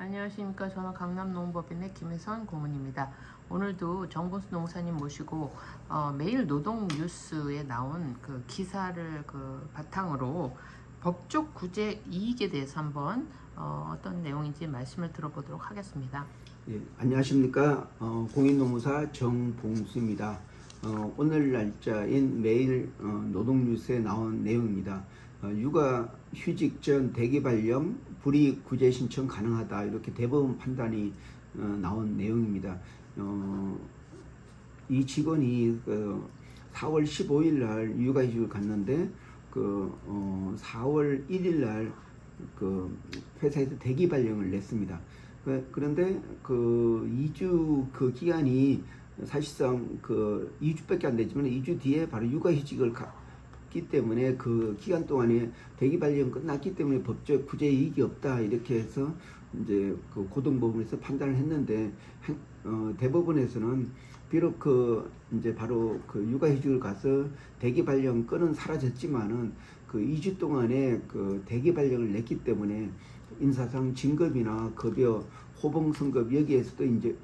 안녕하십니까. 저는 강남농업법인의 김혜선 고문입니다. 오늘도 정봉수 농사님 모시고 매일 노동 뉴스에 나온 그 기사를 바탕으로 법적 구제 이익에 대해서 한번 어떤 내용인지 말씀을 들어보도록 하겠습니다. 예, 안녕하십니까. 공인노무사 정봉수입니다. 오늘 날짜인 매일 노동뉴스에 나온 내용입니다. 육아휴직 전 대기발령 불이익 구제 신청 가능하다, 이렇게 대법원 판단이 나온 내용입니다. 이 직원이 4월 15일 날 육아휴직을 갔는데 4월 1일 날 회사에서 대기발령을 냈습니다. 그런데 2주 기간이 사실상 2주밖에 안 되지만 2주 뒤에 바로 육아휴직을 갔기 때문에 그 기간 동안에 대기발령 끝났기 때문에 법적 구제 이익이 없다, 이렇게 해서 이제 고등법원에서 판단을 했는데, 대법원에서는 비록 이제 바로 육아휴직을 가서 대기발령 건은 사라졌지만은 2주 동안에 대기발령을 냈기 때문에 인사상 진급이나 급여, 호봉승급 여기에서도 이제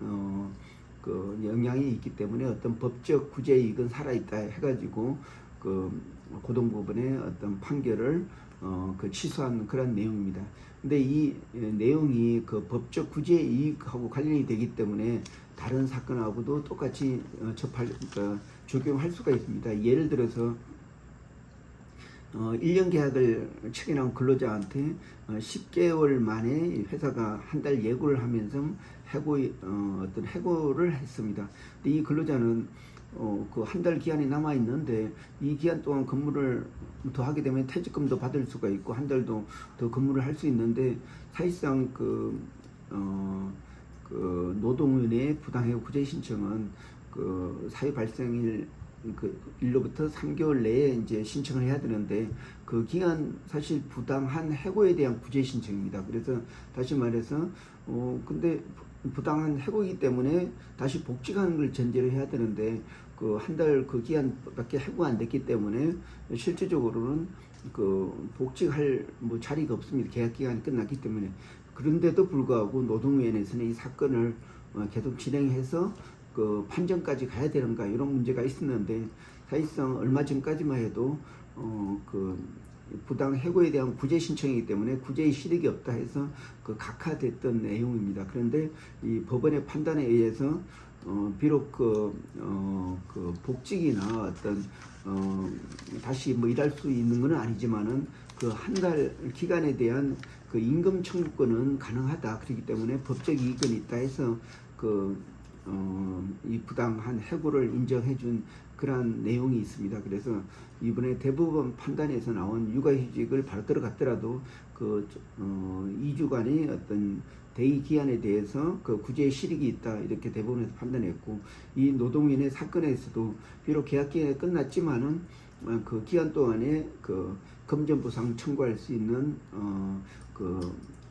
영향이 있기 때문에 어떤 법적 구제 이익은 살아있다 해가지고 고등법원의 어떤 판결을 취소한 그런 내용입니다. 근데 이 내용이 법적 구제 이익하고 관련이 되기 때문에 다른 사건하고도 똑같이 적용할 수가 있습니다. 예를 들어서 1년 계약을 체결한 근로자한테 10개월 만에 회사가 한 달 예고를 하면서 어떤 해고를 했습니다. 근데 이 근로자는 한 달 기한이 남아 있는데 이 기간 동안 근무를 더 하게 되면 퇴직금도 받을 수가 있고 한 달도 더 근무를 할 수 있는데, 사실상 노동위원회의 부당해고 구제 신청은 사유 발생일 일로부터 3개월 내에 이제 신청을 해야 되는데, 그 기간 사실 부당한 해고에 대한 구제 신청입니다. 그래서 다시 말해서 근데 부당한 해고이기 때문에 다시 복직하는 걸 전제로 해야 되는데 한 달 기간밖에 해고가 안 됐기 때문에 실질적으로는 복직할 자리가 없습니다. 계약 기간이 끝났기 때문에. 그런데도 불구하고 노동위원회에서는 이 사건을 계속 진행해서 판정까지 가야 되는가, 이런 문제가 있었는데, 사실상 얼마 전까지만 해도 부당 해고에 대한 구제 신청이기 때문에 구제의 실익이 없다 해서 각하됐던 내용입니다. 그런데 이 법원의 판단에 의해서 비록 복직이나 어떤 다시 일할 수 있는 건 아니지만은 한 달 기간에 대한 임금 청구권은 가능하다. 그렇기 때문에 법적 이익은 있다 해서 이 부당한 해고를 인정해준 그러한 내용이 있습니다. 그래서 이번에 대법원 판단에서 나온 육아휴직을 바로 들어갔더라도 2주간의 어떤 대기 기한에 대해서 구제의 실익이 있다, 이렇게 대법원에서 판단했고, 이 노동인의 사건에서도 비록 계약 기간이 끝났지만은 그 기간 동안에 금전보상 청구할 수 있는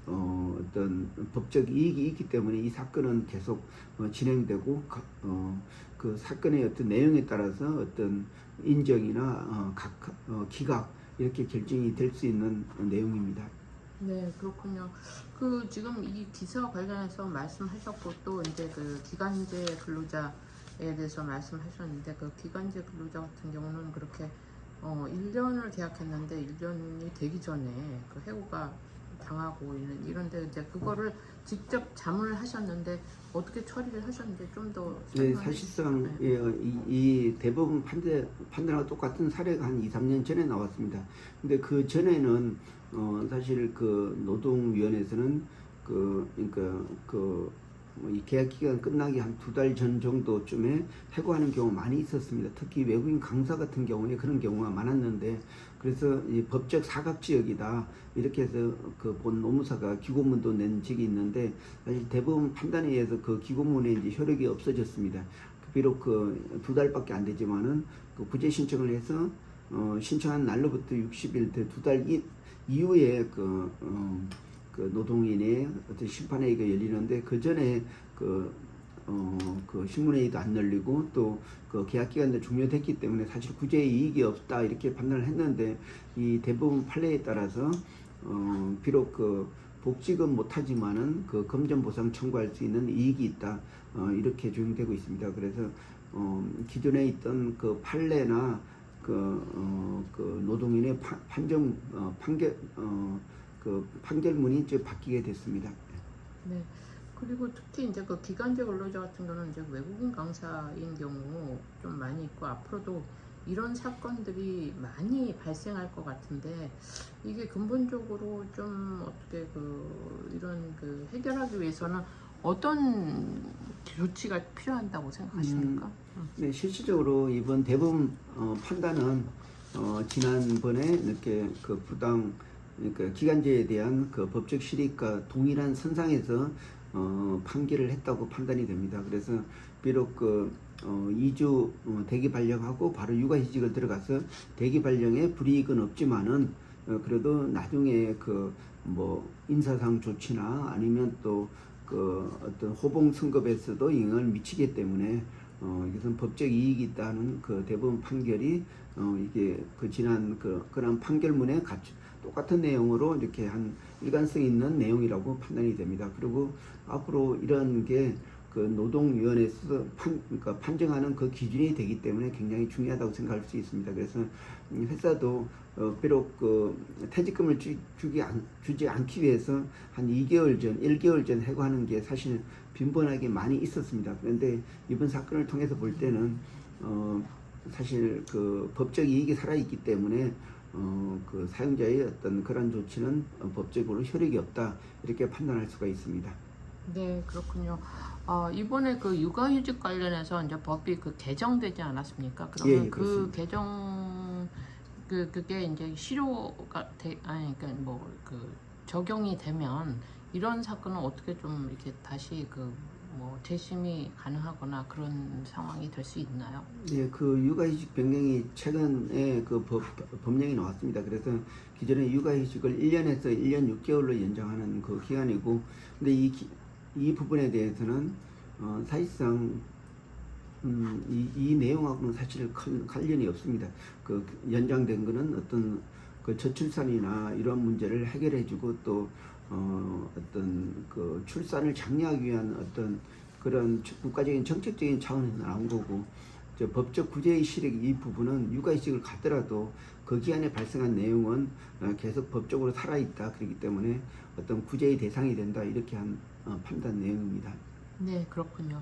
어떤 법적 이익이 있기 때문에 이 사건은 계속 진행되고, 그 사건의 어떤 내용에 따라서 어떤 인정이나 기각, 이렇게 결정이 될 수 있는 내용입니다. 네, 그렇군요. 지금 이 기사와 관련해서 말씀하셨고, 또 이제 기간제 근로자에 대해서 말씀하셨는데, 기간제 근로자 같은 경우는 그렇게 1년을 계약했는데 1년이 되기 전에 해고가 당하고 이런데 이제 그거를 직접 자문을 하셨는데 어떻게 처리를 하셨는지 좀 더. 네, 사실상 이 대법원 판단하고 똑같은 사례가 한 2-3년 전에 나왔습니다. 근데 그 전에는 사실 노동위원회에서는 이 계약 기간 끝나기 한 2달 전 정도쯤에 해고하는 경우 많이 있었습니다. 특히 외국인 강사 같은 경우에 그런 경우가 많았는데, 그래서 이 법적 사각지역이다, 이렇게 해서 본 노무사가 기고문도 낸 적이 있는데, 사실 대법원 판단에 의해서 기고문의 이제 효력이 없어졌습니다. 비록 2달밖에 안 되지만은 구제 신청을 해서 신청한 날로부터 60일, 2달 이후에 노동인의 어떤 심판회의가 열리는데, 그 전에 신문회의도 안 열리고 또 계약 기간도 종료됐기 때문에 사실 구제 이익이 없다, 이렇게 판단을 했는데, 이 대법원 판례에 따라서 비록 복직은 못하지만은 그 금전 보상 청구할 수 있는 이익이 있다. 이렇게 적용되고 있습니다. 그래서 기존에 있던 그 판례나 그 노동인의 판결문이 이제 바뀌게 됐습니다. 네. 그리고 특히 이제 그 기간제 근로자 같은 경우는 이제 외국인 강사인 경우 좀 많이 있고 앞으로도 이런 사건들이 많이 발생할 것 같은데 이게 근본적으로 좀 어떻게 이런 해결하기 위해서는 어떤 조치가 필요한다고 생각하십니까? 네, 실질적으로 이번 대법원 판단은 지난번에 이렇게 그 부당 그러니까 기간제에 대한 그 법적 실익과 동일한 선상에서 판결을 했다고 판단이 됩니다. 그래서 비록 2주 대기 발령하고 바로 육아휴직을 들어가서 대기 발령에 불이익은 없지만은 그래도 나중에 뭐 인사상 조치나 아니면 또 어떤 호봉 승급에서도 영향을 미치기 때문에 이것은 법적 이익이 있다는 그 대법원 판결이 이게 지난 그런 판결문에 똑같은 내용으로 이렇게 한 일관성 있는 내용이라고 판단이 됩니다. 그리고 앞으로 이런 게 노동위원회에서 그러니까 판정하는 그 기준이 되기 때문에 굉장히 중요하다고 생각할 수 있습니다. 그래서 회사도 비록 퇴직금을 주지 않기 위해서 한 2개월 전, 1개월 전 해고하는 게 사실 빈번하게 많이 있었습니다. 그런데 이번 사건을 통해서 볼 때는 사실 법적 이익이 살아있기 때문에 사용자의 어떤 그런 조치는 법적으로 효력이 없다 이렇게 판단할 수가 있습니다. 네, 그렇군요. 이번에 육아휴직 관련해서 이제 법이 개정되지 않았습니까? 그러면 예, 그 개정 그게 이제 실효가 그러니까 적용이 되면 이런 사건은 어떻게 좀 이렇게 다시 재심이 가능하거나 그런 상황이 될 수 있나요? 예, 육아휴직 변경이 최근에 법령이 나왔습니다. 그래서 기존에 육아휴직을 1년에서 1년 6개월로 연장하는 그 기간이고, 근데 이 부분에 대해서는 사실상 이 내용하고는 사실 큰 관련이 없습니다. 연장된 거는 어떤 저출산이나 이런 문제를 해결해주고 또 어떤 출산을 장려하기 위한 어떤 그런 국가적인 정책적인 차원에서 나온 거고, 법적 구제의 실익 이 부분은 육아휴직을 가더라도 그 기간에 발생한 내용은 계속 법적으로 살아있다. 그렇기 때문에 어떤 구제의 대상이 된다. 이렇게 한 판단 내용입니다. 네, 그렇군요.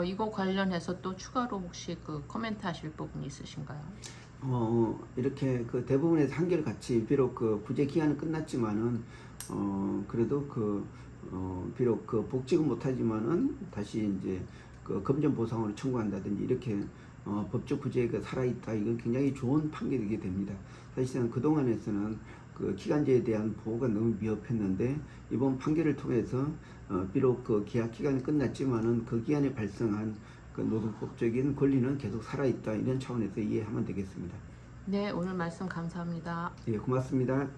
이거 관련해서 또 추가로 혹시 코멘트 하실 부분이 있으신가요? 이렇게 대부분에서 한결같이 비록 구제 기간은 끝났지만은 그래도 비록 복직은 못하지만은 다시 이제 금전 보상으로 청구한다든지 이렇게 법적 구제가 살아있다. 이건 굉장히 좋은 판결이게 됩니다. 사실상 그동안에서는 기간제에 대한 보호가 너무 미흡했는데 이번 판결을 통해서 비록 계약 기간이 끝났지만은 그 기간에 발생한 노동법적인 권리는 계속 살아있다. 이런 차원에서 이해하면 되겠습니다. 네, 오늘 말씀 감사합니다. 예, 고맙습니다.